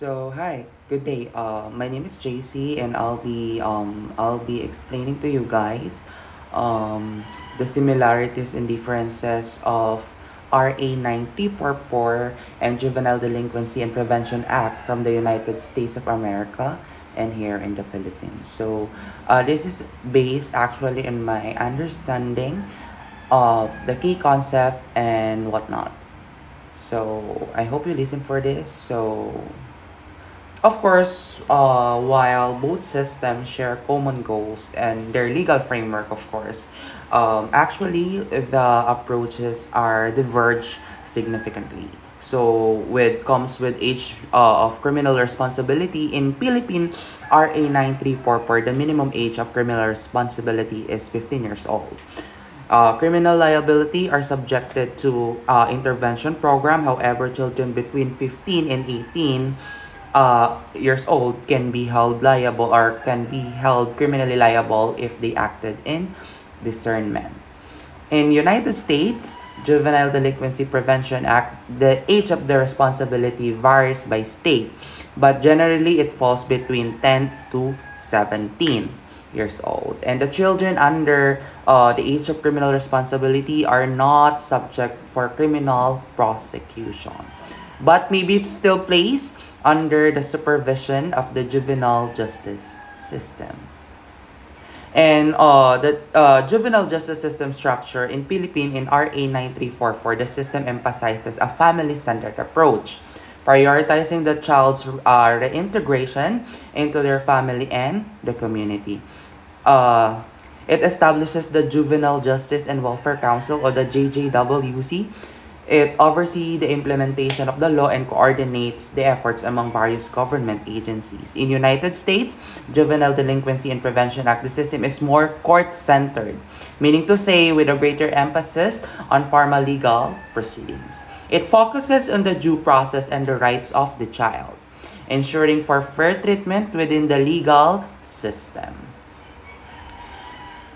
Hi, good day. My name is JC, and I'll be explaining to you guys um, the similarities and differences of RA 9044 and Juvenile Delinquency and Prevention Act from the United States of America and here in the Philippines. This is based actually in my understanding of the key concept and whatnot. I hope you listen for this. Of course, while both systems share common goals and their legal framework, of course, actually the approaches are diverge significantly. With comes with age of criminal responsibility in Philippine RA 9344, the minimum age of criminal responsibility is 15 years old. Criminal liability are subjected to intervention program. However, children between 15 and 18 years old can be held liable or can be held criminally liable if they acted in discernment. In United States, Juvenile Delinquency Prevention Act, the age of the responsibility varies by state, but generally it falls between 10 to 17 years old. And the children under the age of criminal responsibility are not subject for criminal prosecution, but may be still placed under the supervision of the juvenile justice system. And the juvenile justice system structure in Philippines in RA 9344, the system emphasizes a family-centered approach, prioritizing the child's reintegration into their family and the community. Uh, it establishes the Juvenile Justice and Welfare Council, or the JJWC. It oversees the implementation of the law and coordinates the efforts among various government agencies. In United States, Juvenile Delinquency and Prevention Act, the system is more court-centered, meaning to say with a greater emphasis on formal legal proceedings. It focuses on the due process and the rights of the child, ensuring for fair treatment within the legal system.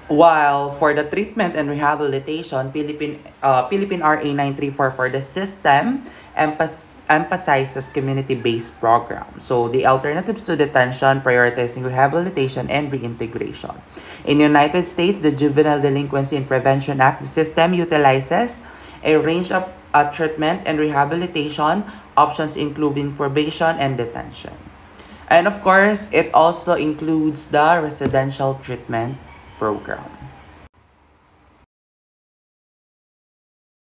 While for the treatment and rehabilitation, Philippine RA 9344 for the system emphasizes community-based programs. So the alternatives to detention, prioritizing rehabilitation and reintegration. In the United States, the Juvenile Delinquency and Prevention Act, the system utilizes a range of treatment and rehabilitation options including probation and detention. And of course, it also includes the residential treatment program.